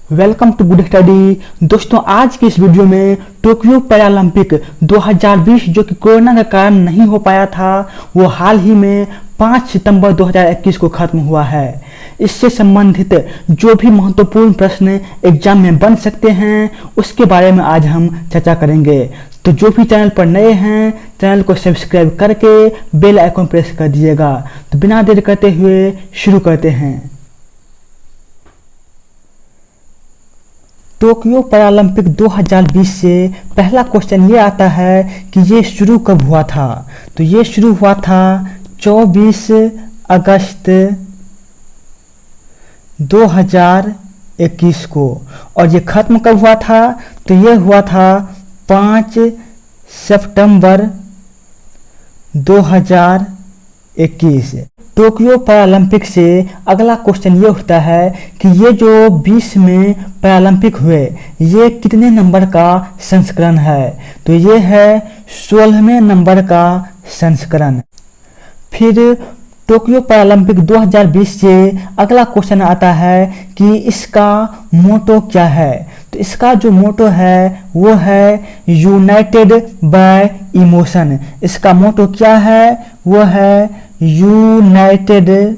Welcome to good study. दोस्तों, आज की इस वीडियो में टोक्यो पैरालंपिक 2020 जो कि कोरोना के कारण नहीं हो पाया था, वो हाल ही में 5 सितंबर 2021 को खत्म हुआ है। इससे संबंधित जो भी महत्वपूर्ण प्रश्न एग्जाम में बन सकते हैं उसके बारे में आज हम चर्चा करेंगे। तो जो भी चैनल पर नए हैं, चैनल को सब्सक्राइब करके बेल आइकन प्रेस कर दीजिएगा। तो बिना देर करते हुए शुरू करते हैं। टोक्यो पैरालंपिक 2020 से पहला क्वेश्चन ये आता है कि ये शुरू कब हुआ था। तो ये शुरू हुआ था 24 अगस्त 2021 को। और ये ख़त्म कब हुआ था? तो ये हुआ था 5 सितंबर 2021। टोक्यो पैरालंपिक से अगला क्वेश्चन ये उठता है कि ये जो 20 में पैरालंपिक हुए, ये कितने नंबर का संस्करण है? तो ये है 16वें नंबर का संस्करण। फिर टोक्यो पैरालंपिक 2020 से अगला क्वेश्चन आता है कि इसका मोटो क्या है। तो इसका जो मोटो है वो है यूनाइटेड बाय इमोशन। इसका मोटो क्या है? वो है यूनाइटेड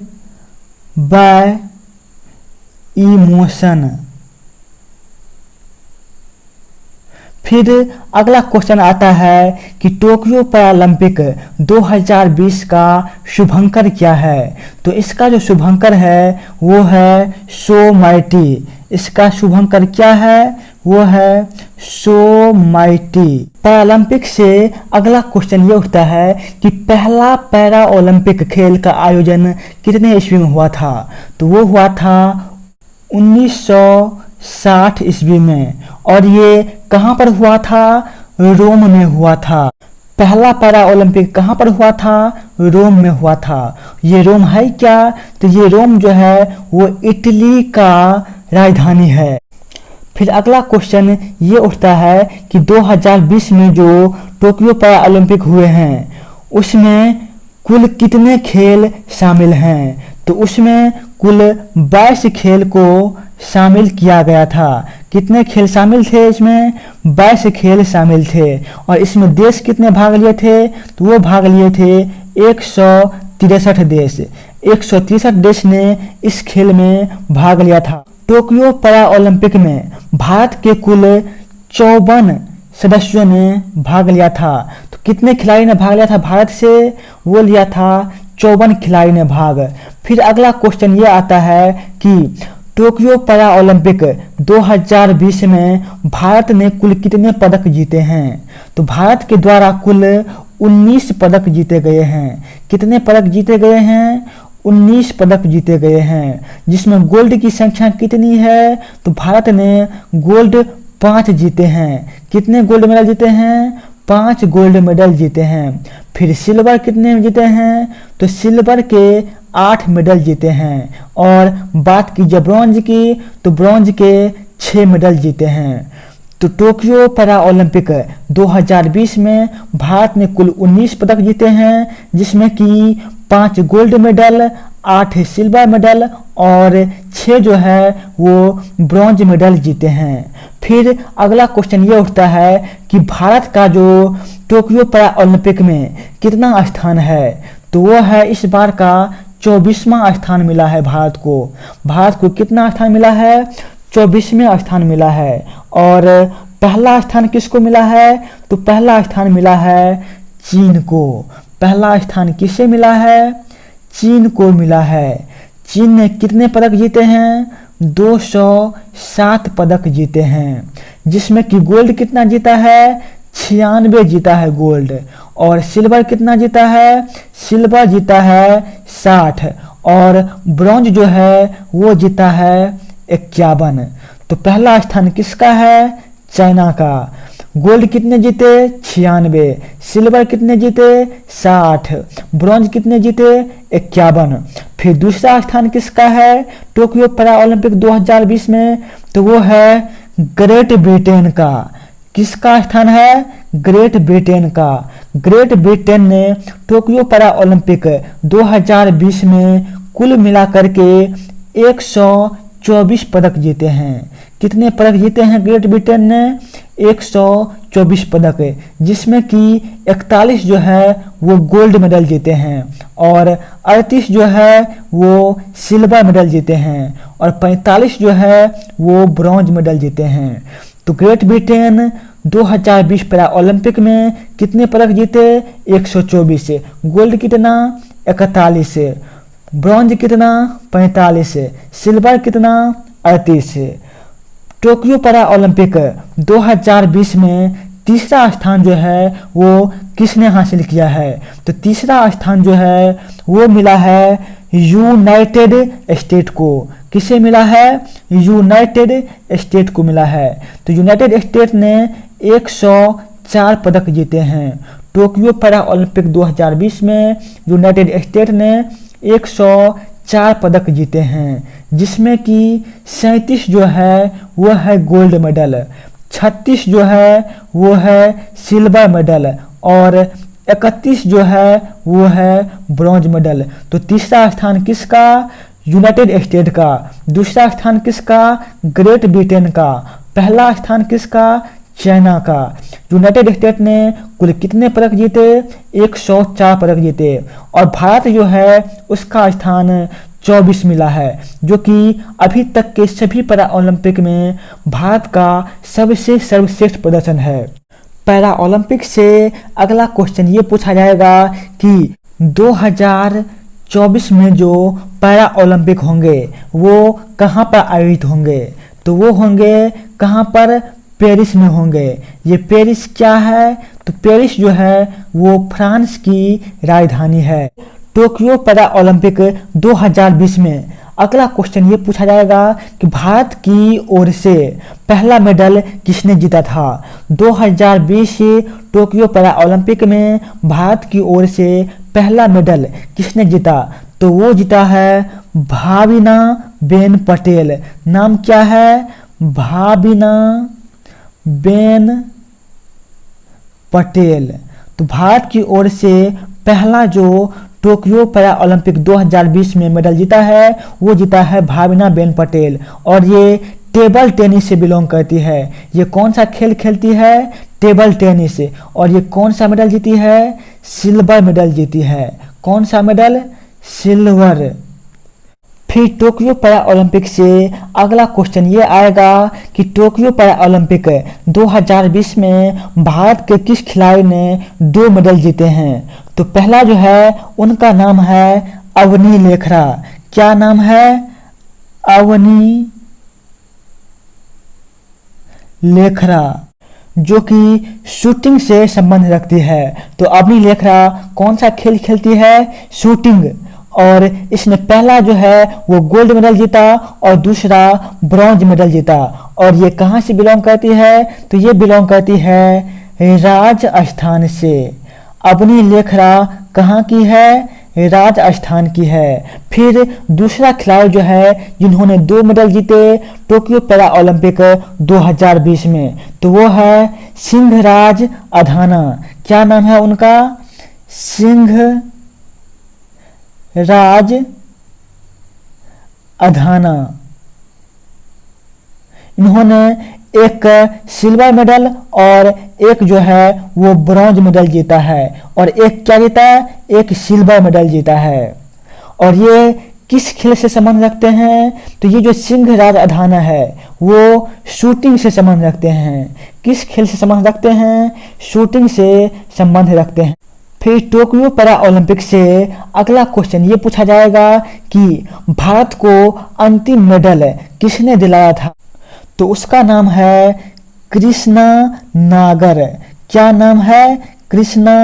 बाय इमोशन। फिर अगला क्वेश्चन आता है कि टोक्यो पैरालंपिक 2020 का शुभंकर क्या है। तो इसका जो शुभंकर है वो है सो माइटी। इसका शुभंकर क्या है? वो है सो माइटी। पैरालंपिक से अगला क्वेश्चन ये उठता है कि पहला पैरा ओलंपिक खेल का आयोजन कितने ईस्वी में हुआ था। तो वो हुआ था 1960 ईस्वी में। और ये कहाँ पर हुआ था? रोम में हुआ था। पहला पैरा ओलंपिक कहाँ पर हुआ था? रोम में हुआ था। ये रोम है क्या? तो ये रोम जो है वो इटली का राजधानी है। फिर अगला क्वेश्चन ये उठता है कि 2020 में जो टोक्यो पैरा ओलंपिक हुए हैं उसमें कुल कितने खेल शामिल हैं। तो उसमें कुल 22 खेल को शामिल किया गया था। कितने खेल शामिल थे? इसमें 22 खेल शामिल थे। और इसमें देश कितने भाग लिए थे? तो वो भाग लिए थे 163 देश। 163 देश ने इस खेल में भाग लिया था। टोक्यो पैरा ओलंपिक में भारत के कुल 54 सदस्यों ने भाग लिया था। तो कितने खिलाड़ी ने भाग लिया था भारत से? वो लिया था 54 खिलाड़ी ने भाग। फिर अगला क्वेश्चन ये आता है कि टोक्यो पैरा ओलंपिक 2020 में भारत ने कुल कितने पदक जीते हैं। तो भारत के द्वारा कुल 19 पदक जीते गए हैं। कितने पदक जीते गए हैं? 19 पदक जीते गए हैं। जिसमें गोल्ड की संख्या कितनी है? तो भारत ने गोल्ड 5 जीते हैं। कितने गोल्ड मेडल जीते हैं? 5 गोल्ड मेडल जीते हैं। फिर सिल्वर कितने जीते हैं? तो सिल्वर के 8 मेडल जीते हैं। और बात की जब ब्रॉन्ज की, तो ब्रॉन्ज के 6 मेडल जीते हैं। तो टोक्यो पैरा ओलंपिक 2020 में भारत ने कुल 19 पदक जीते हैं, जिसमें कि 5 गोल्ड मेडल, 8 सिल्वर मेडल और 6 जो है वो ब्रॉन्ज मेडल जीते हैं। फिर अगला क्वेश्चन ये उठता है कि भारत का जो टोक्यो पैरा ओलंपिक में कितना स्थान है। तो वो है इस बार का 24वां स्थान मिला है भारत को। भारत को कितना स्थान मिला है? 24वें स्थान मिला है। और पहला स्थान किसको मिला है? तो पहला स्थान मिला है चीन को। पहला स्थान किसे मिला है? चीन को मिला है। चीन ने कितने पदक जीते हैं? 207 पदक जीते हैं। जिसमें कि गोल्ड कितना जीता है? 96 जीता है गोल्ड। और सिल्वर कितना जीता है? सिल्वर जीता है 60। और ब्रॉन्ज जो है वो जीता है 51। तो पहला स्थान किसका है? चाइना का। गोल्ड कितने जीते? 96। सिल्वर कितने जीते? 60। ब्रॉन्ज कितने जीते? 51। फिर दूसरा स्थान किसका है टोक्यो पैरा ओलंपिक 2020 में? तो वो है ग्रेट ब्रिटेन का। किसका स्थान है? ग्रेट ब्रिटेन का। ग्रेट ब्रिटेन ने टोक्यो पैरा ओलंपिक 2020 में कुल मिलाकर के 124 पदक जीते हैं। कितने पदक जीते हैं ग्रेट ब्रिटेन ने? 124 पदक, जिसमें कि 41 जो है वो गोल्ड मेडल जीते हैं और 38 जो है वो सिल्वर मेडल जीते हैं और 45 जो है वो ब्रॉन्ज मेडल जीते हैं। तो ग्रेट ब्रिटेन 2020 पैरा ओलंपिक में कितने पदक जीते? 124, गोल्ड कितना? 41, ब्रॉन्ज कितना? 45, सिल्वर कितना? 38। टोक्यो पैरा ओलंपिक 2020 में तीसरा स्थान जो है वो किसने हासिल किया है? तो तीसरा स्थान जो है वो मिला है यूनाइटेड स्टेट को। किसे मिला है? यूनाइटेड स्टेट को मिला है। तो यूनाइटेड स्टेट ने 104 पदक जीते हैं। टोक्यो पैरा ओलंपिक 2020 में यूनाइटेड स्टेट ने 104 पदक जीते हैं, जिसमें कि 37 जो है वो है गोल्ड मेडल, 36 जो है वो है सिल्वर मेडल और 31 जो है वो है ब्रॉन्ज मेडल। तो तीसरा स्थान किसका? यूनाइटेड स्टेट का। दूसरा स्थान किसका? ग्रेट ब्रिटेन का। पहला स्थान किसका? चाइना का। यूनाइटेड स्टेट ने कुल कितने पदक जीते? 104 पदक जीते और भारत जो है उसका स्थान 24 मिला है, जो कि अभी तक के सभी पैरा ओलंपिक में भारत का सबसे सर्वश्रेष्ठ प्रदर्शन है। पैरा ओलंपिक से अगला क्वेश्चन ये पूछा जाएगा कि 2024 में जो पैरा ओलंपिक होंगे वो कहाँ पर आयोजित होंगे? तो वो होंगे कहाँ पर? पेरिस में होंगे। ये पेरिस क्या है? तो पेरिस जो है वो फ्रांस की राजधानी है। टोक्यो पैरा ओलंपिक 2020 में अगला क्वेश्चन ये पूछा जाएगा कि भारत की ओर से पहला मेडल किसने जीता था? 2020 टोक्यो पैरा ओलंपिक में भारत की ओर से पहला मेडल किसने जीता? तो वो जीता है भाविना बेन पटेल। नाम क्या है? भाविना बेन पटेल। तो भारत की ओर से पहला जो टोक्यो पैरा ओलंपिक 2020 में मेडल जीता है वो जीता है भाविना बेन पटेल और ये टेबल टेनिस से बिलोंग करती है। ये कौन सा खेल खेलती है? Table tennis. और ये कौन सा मेडल जीती है? सिल्वर मेडल जीती है। कौन सा मेडल? सिल्वर। फिर टोक्यो पैरा ओलंपिक से अगला क्वेश्चन ये आएगा कि टोक्यो पैरा ओलंपिक 2020 में भारत के किस खिलाड़ी ने 2 मेडल जीते हैं? तो पहला जो है उनका नाम है अवनी लेखरा। क्या नाम है? अवनी लेखरा, जो कि शूटिंग से संबंध रखती है। तो अवनी लेखरा कौन सा खेल खेलती है? शूटिंग। और इसने पहला जो है वो गोल्ड मेडल जीता और दूसरा ब्रॉन्ज मेडल जीता। और ये कहाँ से बिलोंग करती है? तो ये बिलोंग करती है राजस्थान से। अवनी लेखरा कहाँ की है? राजस्थान की है। फिर दूसरा खिलाड़ी जो है जिन्होंने 2 मेडल जीते टोक्यो पैरा ओलंपिक 2020 में, तो वो है सिंहराज अधाना। क्या नाम है उनका? सिंहराज अधाना। इन्होंने एक सिल्वर मेडल और एक जो है वो ब्रॉन्ज मेडल जीता है और एक क्या जीता है? एक सिल्वर मेडल जीता है। और ये किस खेल से संबंध रखते हैं? तो ये जो सिंहराज अधाना है वो शूटिंग से संबंध रखते हैं। किस खेल से संबंध रखते हैं? शूटिंग से संबंध रखते हैं। फिर टोक्यो पैरा ओलंपिक से अगला क्वेश्चन ये पूछा जाएगा कि भारत को अंतिम मेडल किसने दिलाया था? तो उसका नाम है कृष्णा नागर। क्या नाम है? कृष्णा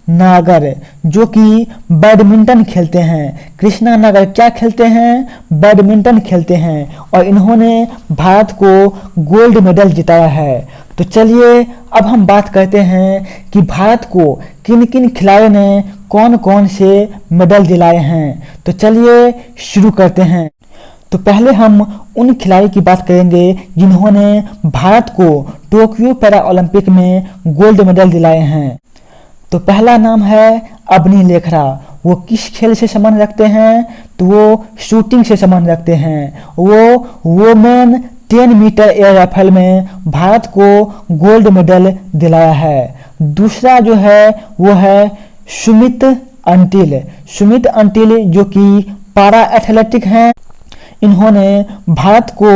नागर, जो कि बैडमिंटन खेलते हैं। कृष्णा नागर क्या खेलते हैं? बैडमिंटन खेलते हैं और इन्होंने भारत को गोल्ड मेडल जिताया है। तो चलिए अब हम बात करते हैं कि भारत को किन किन खिलाड़ियों ने कौन कौन से मेडल दिलाए हैं। तो चलिए शुरू करते हैं। तो पहले हम उन खिलाड़ी की बात करेंगे जिन्होंने भारत को टोक्यो पैरा ओलंपिक में गोल्ड मेडल दिलाए हैं। तो पहला नाम है अवनी लेखरा। वो किस खेल से संबंध रखते हैं? तो वो शूटिंग से संबंध रखते हैं। वो वोमेन 10 मीटर एयर राइफल में भारत को गोल्ड मेडल दिलाया है। दूसरा जो है वो है सुमित अंटिल। सुमित अंटिल जो कि पारा एथलेटिक हैं, इन्होंने भारत को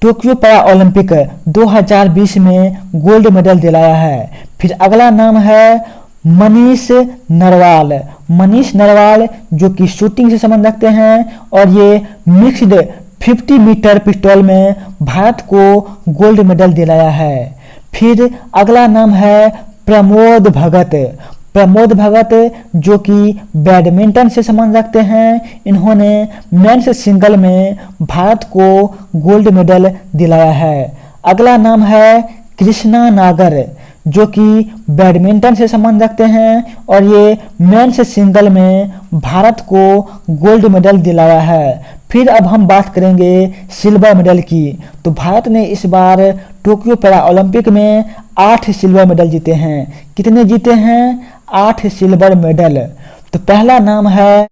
टोक्यो पैरा ओलंपिक 2020 में गोल्ड मेडल दिलाया है। फिर अगला नाम है मनीष नरवाल। मनीष नरवाल जो कि शूटिंग से संबंध रखते हैं और ये मिक्स्ड 50 मीटर पिस्टल में भारत को गोल्ड मेडल दिलाया है। फिर अगला नाम है प्रमोद भगत। प्रमोद भगत जो कि बैडमिंटन से संबंध रखते हैं, इन्होंने मेंस सिंगल में भारत को गोल्ड मेडल दिलाया है। अगला नाम है कृष्णा नागर जो कि बैडमिंटन से संबंध रखते हैं और ये मेंस सिंगल में भारत को गोल्ड मेडल दिलाया है। फिर अब हम बात करेंगे सिल्वर मेडल की। तो भारत ने इस बार टोक्यो पैरा ओलंपिक में 8 सिल्वर मेडल जीते हैं। कितने जीते हैं? 8 सिल्वर मेडल। तो पहला नाम है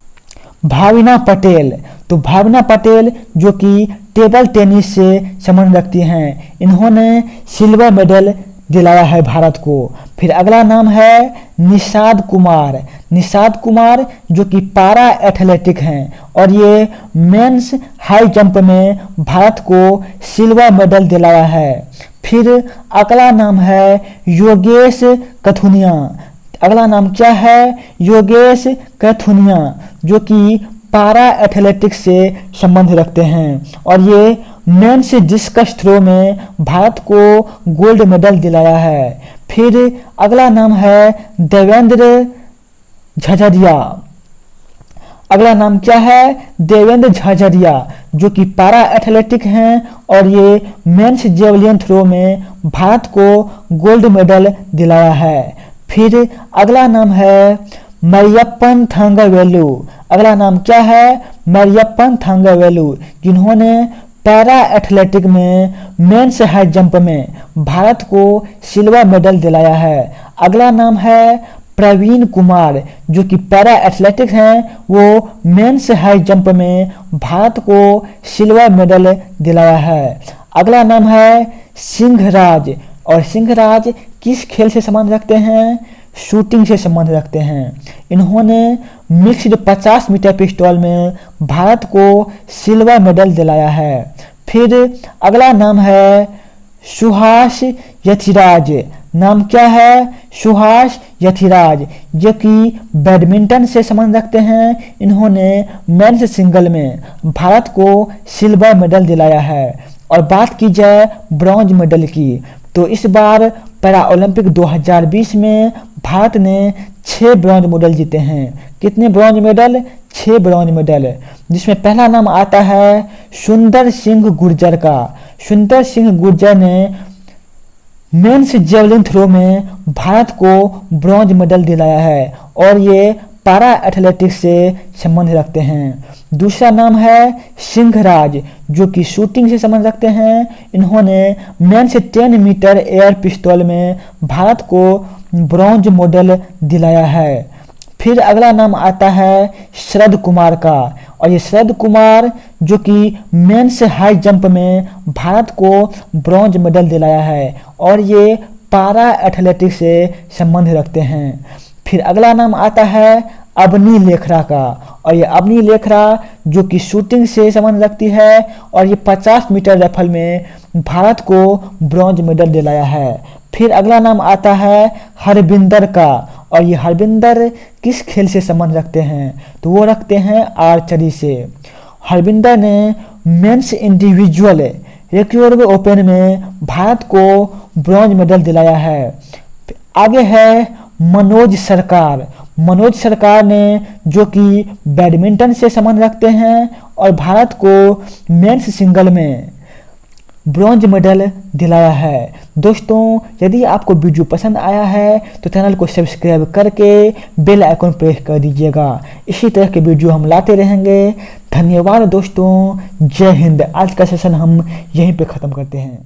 भाविना पटेल। तो भाविना पटेल जो कि टेबल टेनिस से संबंध रखती हैं, इन्होंने सिल्वर मेडल दिलाया है भारत को। फिर अगला नाम है निषाद कुमार। निषाद कुमार जो कि पारा एथलेटिक हैं और ये मेंस हाई जंप में भारत को सिल्वर मेडल दिलाया है। फिर अगला नाम है योगेश कथुनिया। अगला नाम क्या है? योगेश कथुनिया जो कि पारा एथलेटिक्स से संबंध रखते हैं और ये मेंस डिस्कस थ्रो में भारत को गोल्ड मेडल दिलाया है। फिर अगला नाम है देवेंद्र झझरिया। अगला नाम क्या है? देवेंद्र झझरिया जो कि पारा एथलेटिक हैं और ये मेंस जेवलिन थ्रो में भारत को गोल्ड मेडल दिलाया है। फिर अगला नाम है मरियप्पन थंगवेलु। अगला नाम क्या है? मरियप्पन थंगवेलु जिन्होंने पैरा एथलेटिक में मेंस हाई जंप में भारत को सिल्वर मेडल दिलाया है। अगला नाम है प्रवीण कुमार जो कि पैरा एथलेटिक्स हैं, वो मेंस हाई जंप में भारत को सिल्वर मेडल दिलाया है। अगला नाम है सिंहराज। और सिंहराज किस खेल से संबंध रखते हैं? शूटिंग से संबंध रखते हैं। इन्होंने मिक्स्ड 50 मीटर पिस्टल में भारत को सिल्वर मेडल दिलाया है। फिर अगला नाम है सुहास यथिराज। नाम क्या है? सुहास यथिराज जो कि बैडमिंटन से संबंध रखते हैं, इन्होंने मेंस सिंगल में भारत को सिल्वर मेडल दिलाया है। और बात की जाए ब्रॉन्ज मेडल की, तो इस बार पैरा ओलंपिक 2020 में भारत ने 6 ब्रॉन्ज मेडल जीते हैं। कितने ब्रॉन्ज मेडल? 6 ब्रॉन्ज मेडल, जिसमें पहला नाम आता है सुंदर सिंह गुर्जर का। सुंदर सिंह गुर्जर ने मेंस जेवलिन थ्रो में भारत को ब्रॉन्ज मेडल दिलाया है और ये पैरा एथलेटिक्स से संबंध रखते हैं। दूसरा नाम है सिंहराज जो कि शूटिंग से संबंध रखते हैं, इन्होंने मेंस 10 मीटर एयर पिस्टल में भारत को ब्रॉन्ज मेडल दिलाया है। फिर अगला नाम आता है शरद कुमार का और ये शरद कुमार जो कि मेंस हाई जंप में भारत को ब्रॉन्ज मेडल दिलाया है और ये पैरा एथलेटिक्स से संबंध रखते हैं। फिर अगला नाम आता है अवनी लेखरा का और ये अवनी लेखरा जो कि शूटिंग से संबंध रखती है और ये 50 मीटर राइफल में भारत को ब्रॉन्ज मेडल दिलाया है। फिर अगला नाम आता है हरविंदर का और ये हरविंदर किस खेल से संबंध रखते हैं? तो वो रखते हैं आर्चरी से। हरविंदर ने मेंस इंडिविजुअल रिकर्व ओपन में भारत को ब्रॉन्ज मेडल दिलाया है। आगे है मनोज सरकार। मनोज सरकार ने जो कि बैडमिंटन से संबंध रखते हैं और भारत को मेंस सिंगल में ब्रॉन्ज मेडल दिलाया है। दोस्तों, यदि आपको वीडियो पसंद आया है तो चैनल को सब्सक्राइब करके बेल आइकन प्रेस कर दीजिएगा। इसी तरह के वीडियो हम लाते रहेंगे। धन्यवाद दोस्तों, जय हिंद। आज का सेशन हम यहीं पे ख़त्म करते हैं।